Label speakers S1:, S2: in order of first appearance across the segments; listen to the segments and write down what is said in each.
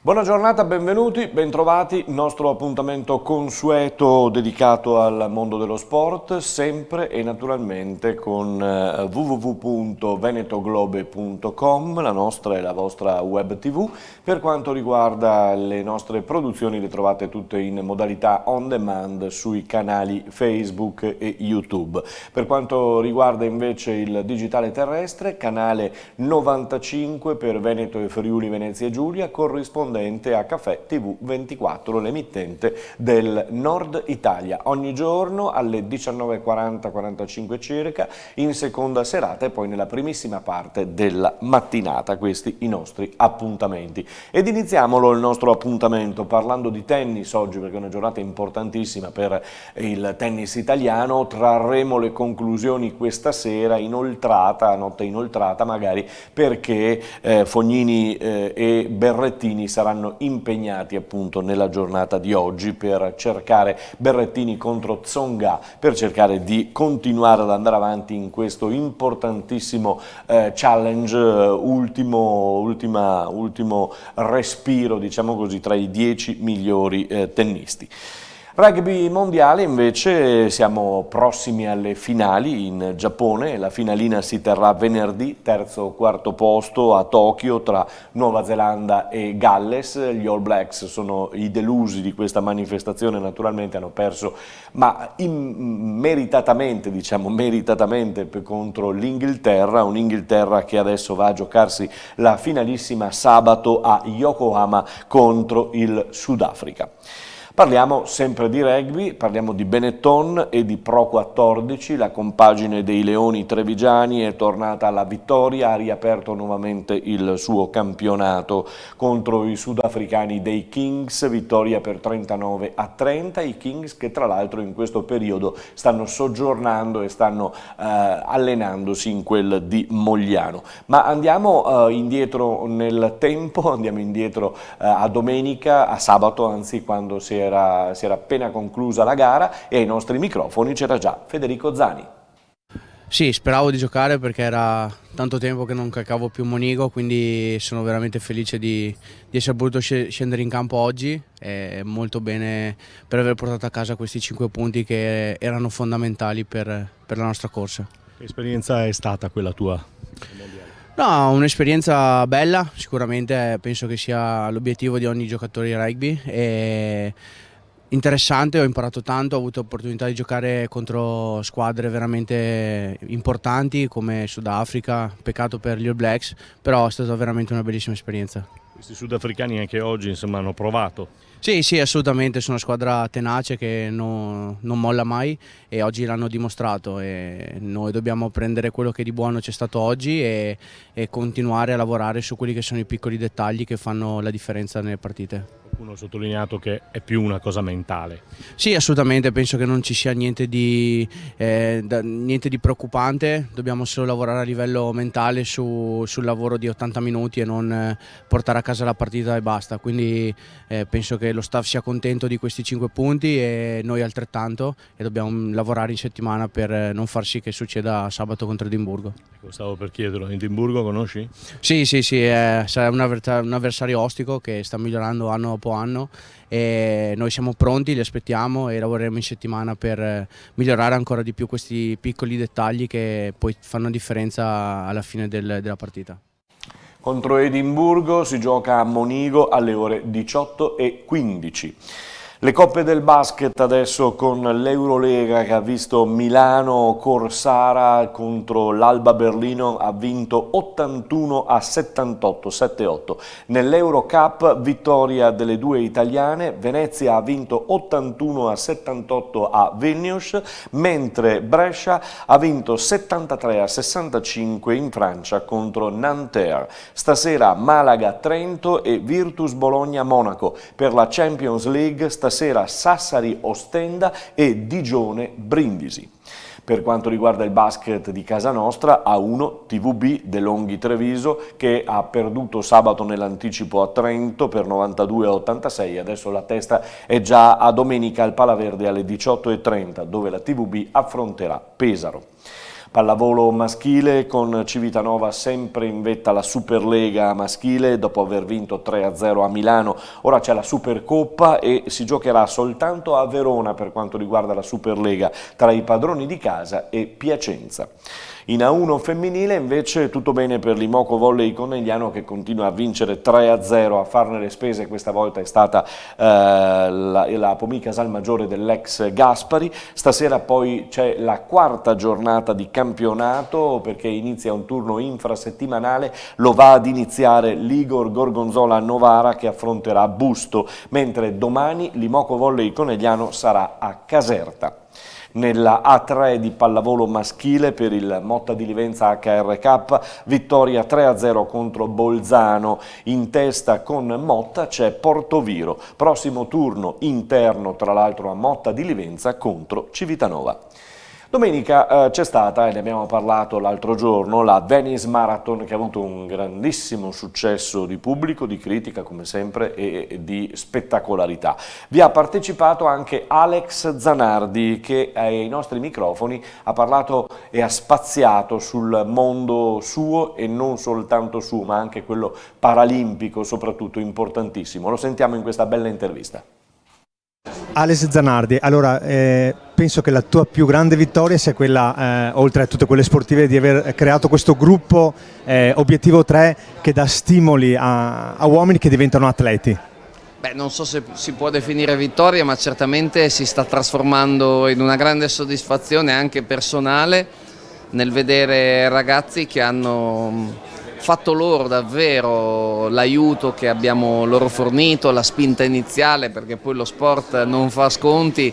S1: Buona giornata, benvenuti, bentrovati, il nostro appuntamento consueto dedicato al mondo dello sport, sempre e naturalmente con www.venetoglobe.com, la nostra e la vostra web tv. Per quanto riguarda le nostre produzioni, le trovate tutte in modalità on demand sui canali Facebook e YouTube. Per quanto riguarda invece il digitale terrestre, canale 95 per Veneto e Friuli Venezia Giulia, corrispondente a Caffè TV 24, l'emittente del Nord Italia, ogni giorno alle 19:40-45 circa, in seconda serata e poi nella primissima parte della mattinata. Questi i nostri appuntamenti. Ed iniziamolo il nostro appuntamento parlando di tennis oggi, perché è una giornata importantissima per il tennis italiano. Trarremo le conclusioni questa sera, inoltrata, notte inoltrata magari, perché Fognini e Berrettini saranno impegnati appunto nella giornata di oggi per cercare, Berrettini contro Tsonga, per cercare di continuare ad andare avanti in questo importantissimo challenge, ultimo respiro, diciamo così, tra i 10 migliori tennisti. Rugby mondiale invece, siamo prossimi alle finali in Giappone, la finalina si terrà venerdì, terzo o quarto posto a Tokyo tra Nuova Zelanda e Galles. Gli All Blacks sono i delusi di questa manifestazione, naturalmente hanno perso, ma meritatamente contro l'Inghilterra, un'Inghilterra che adesso va a giocarsi la finalissima sabato a Yokohama contro il Sudafrica. Parliamo sempre di rugby, parliamo di Benetton e di Pro 14, la compagine dei Leoni Trevigiani è tornata alla vittoria, ha riaperto nuovamente il suo campionato contro i sudafricani dei Kings, vittoria per 39-30, i Kings che tra l'altro in questo periodo stanno soggiornando e stanno allenandosi in quel di Mogliano. Ma andiamo indietro nel tempo, andiamo indietro a domenica, a sabato anzi, quando si era appena conclusa la gara e ai nostri microfoni c'era già Federico Zani.
S2: Sì, speravo di giocare perché era tanto tempo che non calcavo più Monigo, quindi sono veramente felice di essere voluto scendere in campo oggi e molto bene per aver portato a casa questi 5 punti che erano fondamentali per la nostra corsa.
S3: Che esperienza è stata quella tua?
S2: No, un'esperienza bella, sicuramente penso che sia l'obiettivo di ogni giocatore di rugby. E interessante, ho imparato tanto, ho avuto l'opportunità di giocare contro squadre veramente importanti come Sudafrica, peccato per gli All Blacks, però è stata veramente una bellissima esperienza.
S3: Questi sudafricani anche oggi insomma hanno provato.
S2: Sì, assolutamente, sono una squadra tenace che non molla mai e oggi l'hanno dimostrato e noi dobbiamo prendere quello che di buono c'è stato oggi e continuare a lavorare su quelli che sono i piccoli dettagli che fanno la differenza nelle partite.
S3: Qualcuno ha sottolineato che è più una cosa mentale.
S2: Sì, assolutamente, penso che non ci sia niente di preoccupante, dobbiamo solo lavorare a livello mentale sul lavoro di 80 minuti e non portare a casa la partita e basta, quindi penso che lo staff sia contento di questi 5 punti e noi altrettanto e dobbiamo lavorare in settimana per non far sì che succeda sabato contro Edimburgo.
S3: Stavo per chiederlo, Edimburgo conosci?
S2: Sì, sarà un avversario ostico che sta migliorando anno dopo anno e noi siamo pronti, li aspettiamo e lavoreremo in settimana per migliorare ancora di più questi piccoli dettagli che poi fanno differenza alla fine della partita.
S1: Contro Edimburgo si gioca a Monigo alle ore 18:15. Le coppe del basket adesso con l'Eurolega che ha visto Milano Corsara contro l'Alba Berlino, ha vinto 81-78, 7-8. Nell'Eurocup vittoria delle due italiane, Venezia ha vinto 81-78 a Vilnius, mentre Brescia ha vinto 73-65 in Francia contro Nanterre. Stasera Malaga-Trento e Virtus Bologna-Monaco. Per la Champions League stasera Sassari-Ostenda e Digione-Brindisi. Per quanto riguarda il basket di casa nostra, A1 TVB De Longhi Treviso che ha perduto sabato nell'anticipo a Trento per 92-86, adesso la testa è già a domenica al Palaverde alle 18:30 dove la TVB affronterà Pesaro. Pallavolo maschile con Civitanova sempre in vetta alla Superlega maschile dopo aver vinto 3-0 a Milano. Ora c'è la Supercoppa e si giocherà soltanto a Verona per quanto riguarda la Superlega tra i padroni di casa e Piacenza. In A1 femminile invece tutto bene per l'Imoco Volley Conegliano che continua a vincere 3-0, a farne le spese questa volta è stata la Pomica Salmaggiore dell'ex Gaspari. Stasera poi c'è la quarta giornata di campionato perché inizia un turno infrasettimanale, lo va ad iniziare l'Igor Gorgonzola Novara che affronterà Busto, mentre domani l'Imoco Volley Conegliano sarà a Caserta. Nella A3 di pallavolo maschile per il Motta di Livenza HRK, vittoria 3-0 contro Bolzano. In testa con Motta c'è Portoviro, prossimo turno interno tra l'altro a Motta di Livenza contro Civitanova. Domenica c'è stata, e ne abbiamo parlato l'altro giorno, la Venice Marathon che ha avuto un grandissimo successo di pubblico, di critica come sempre e di spettacolarità. Vi ha partecipato anche Alex Zanardi che ai nostri microfoni ha parlato e ha spaziato sul mondo suo e non soltanto suo ma anche quello paralimpico soprattutto importantissimo. Lo sentiamo in questa bella intervista.
S4: Alex Zanardi, allora penso che la tua più grande vittoria sia quella, oltre a tutte quelle sportive, di aver creato questo gruppo Obiettivo 3 che dà stimoli a uomini che diventano atleti.
S5: Beh, non so se si può definire vittoria, ma certamente si sta trasformando in una grande soddisfazione anche personale nel vedere ragazzi che hanno fatto loro davvero l'aiuto che abbiamo loro fornito, la spinta iniziale, perché poi lo sport non fa sconti,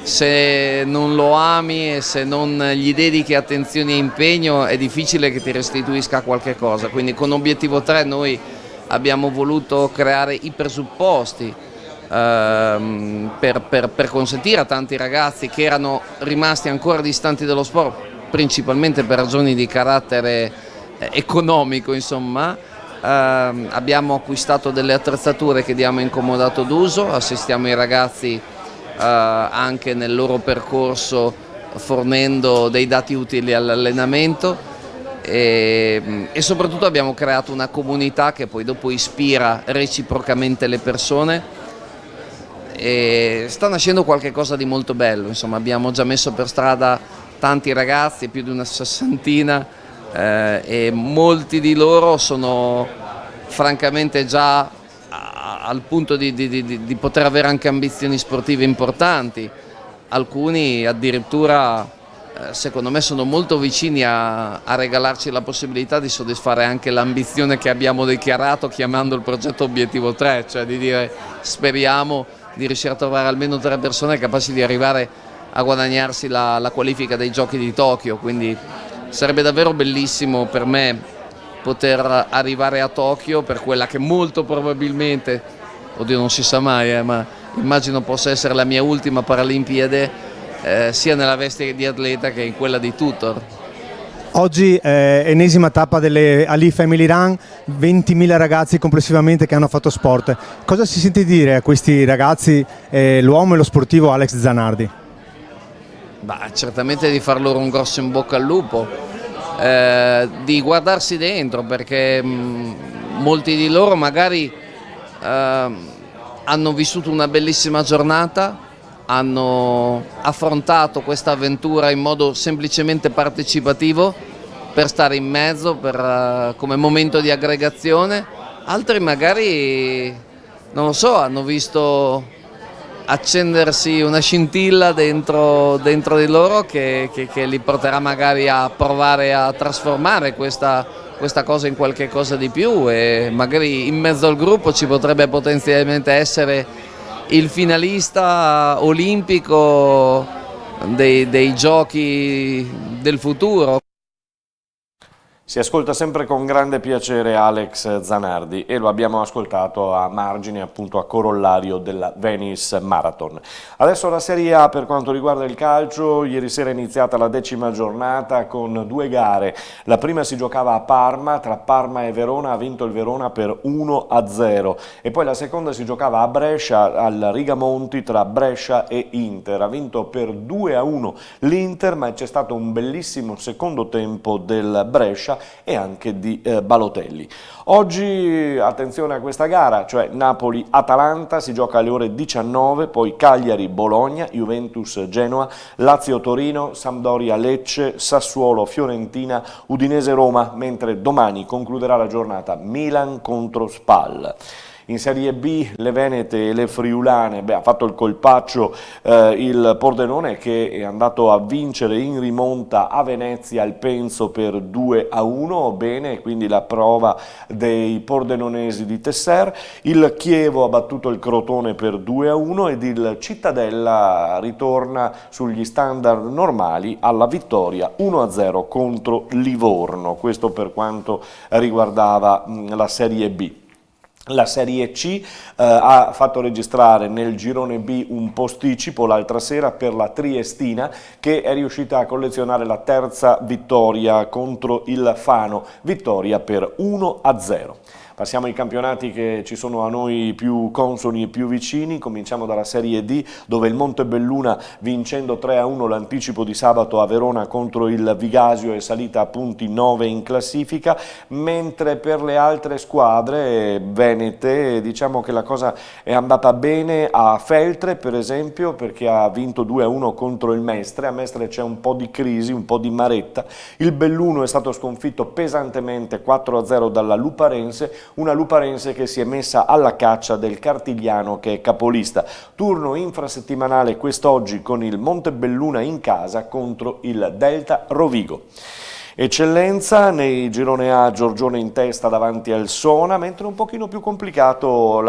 S5: se non lo ami e se non gli dedichi attenzione e impegno è difficile che ti restituisca qualche cosa, quindi con Obiettivo 3 noi abbiamo voluto creare i presupposti per consentire a tanti ragazzi che erano rimasti ancora distanti dallo sport, principalmente per ragioni di carattere economico, insomma, abbiamo acquistato delle attrezzature che diamo in comodato d'uso, assistiamo i ragazzi anche nel loro percorso fornendo dei dati utili all'allenamento e soprattutto abbiamo creato una comunità che poi dopo ispira reciprocamente le persone e sta nascendo qualcosa di molto bello, insomma abbiamo già messo per strada tanti ragazzi, più di una sessantina, e molti di loro sono francamente già al punto di poter avere anche ambizioni sportive importanti, alcuni addirittura secondo me sono molto vicini a regalarci la possibilità di soddisfare anche l'ambizione che abbiamo dichiarato chiamando il progetto Obiettivo 3, cioè di dire speriamo di riuscire a trovare almeno 3 persone capaci di arrivare a guadagnarsi la qualifica dei Giochi di Tokyo, quindi sarebbe davvero bellissimo per me poter arrivare a Tokyo per quella che molto probabilmente, oddio non si sa mai, ma immagino possa essere la mia ultima Paralimpiade, sia nella veste di atleta che in quella di tutor.
S4: Oggi ennesima tappa delle Ali Family Run, 20.000 ragazzi complessivamente che hanno fatto sport. Cosa si sente dire a questi ragazzi, l'uomo e lo sportivo Alex Zanardi?
S5: Bah, certamente di far loro un grosso in bocca al lupo, di guardarsi dentro perché molti di loro magari hanno vissuto una bellissima giornata, hanno affrontato questa avventura in modo semplicemente partecipativo per stare in mezzo, come momento di aggregazione, altri magari, non lo so, hanno visto accendersi una scintilla dentro di loro che li porterà magari a provare a trasformare questa cosa in qualche cosa di più e magari in mezzo al gruppo ci potrebbe potenzialmente essere il finalista olimpico dei giochi del futuro.
S1: Si ascolta sempre con grande piacere Alex Zanardi e lo abbiamo ascoltato a margine, appunto a corollario della Venice Marathon. Adesso la Serie A per quanto riguarda il calcio. Ieri sera è iniziata la 10ª giornata con 2 gare. La prima si giocava a Parma, tra Parma e Verona, ha vinto il Verona per 1-0, e poi la seconda si giocava a Brescia, al Rigamonti, tra Brescia e Inter. Ha vinto per 2-1 l'Inter, ma c'è stato un bellissimo secondo tempo del Brescia e anche di Balotelli. Oggi attenzione a questa gara, cioè Napoli-Atalanta, si gioca alle ore 19, poi Cagliari-Bologna, Juventus-Genoa, Lazio-Torino, Sampdoria-Lecce, Sassuolo-Fiorentina, Udinese-Roma, mentre domani concluderà la giornata Milan contro Spal. In Serie B le Venete e le Friulane, ha fatto il colpaccio il Pordenone, che è andato a vincere in rimonta a Venezia il Penzo per 2-1, bene, quindi la prova dei pordenonesi di Tesser. Il Chievo ha battuto il Crotone per 2-1 ed il Cittadella ritorna sugli standard normali alla vittoria 1-0 contro Livorno. Questo per quanto riguardava la Serie B. La Serie C ha fatto registrare nel girone B un posticipo l'altra sera per la Triestina, che è riuscita a collezionare la terza vittoria contro il Fano, vittoria per 1-0. Passiamo ai campionati che ci sono a noi più consoni e più vicini. Cominciamo dalla Serie D, dove il Montebelluna, vincendo 3-1 l'anticipo di sabato a Verona contro il Vigasio, è salita a punti 9 in classifica, mentre per le altre squadre venete diciamo che la cosa è andata bene a Feltre, per esempio, perché ha vinto 2-1 contro il Mestre. A Mestre c'è un po' di crisi, un po' di maretta. Il Belluno è stato sconfitto pesantemente 4-0 dalla Luparense, una Luparense che si è messa alla caccia del Cartigliano, che è capolista. Turno infrasettimanale quest'oggi con il Montebelluna in casa contro il Delta Rovigo. Eccellenza nei girone A, Giorgione in testa davanti al Sona, mentre un pochino più complicato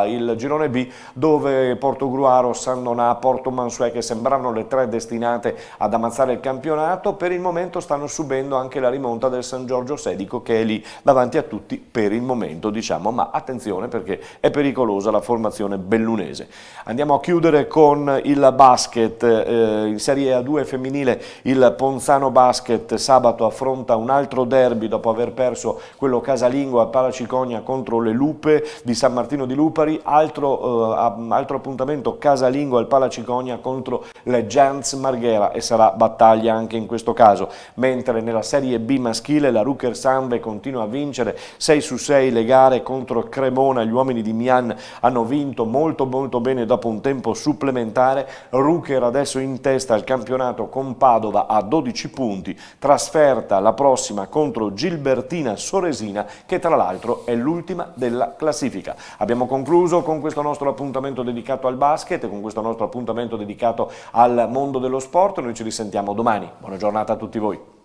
S1: il girone B, dove Portogruaro, San Donà, Porto Mansuè, che sembravano le 3 destinate ad ammazzare il campionato, per il momento stanno subendo anche la rimonta del San Giorgio Sedico, che è lì davanti a tutti per il momento, diciamo, ma attenzione perché è pericolosa la formazione bellunese. Andiamo a chiudere con il basket. In Serie A2 femminile il Ponzano Basket sabato affronta un altro derby dopo aver perso quello casalingo a Palacicogna contro le Lupe di San Martino di Lupari. Altro appuntamento casalingo al Palacicogna contro le Giants Marghera, e sarà battaglia anche in questo caso. Mentre nella Serie B maschile la Rucker Sanve continua a vincere 6 su 6 le gare contro Cremona. Gli uomini di Mian hanno vinto molto bene dopo un tempo supplementare. Rucker adesso in testa al campionato con Padova a 12 punti, trasferta la prossima contro Gilbertina Soresina, che tra l'altro è l'ultima della classifica. Abbiamo concluso con questo nostro appuntamento dedicato al basket, con questo nostro appuntamento dedicato al mondo dello sport. Noi ci risentiamo domani. Buona giornata a tutti voi.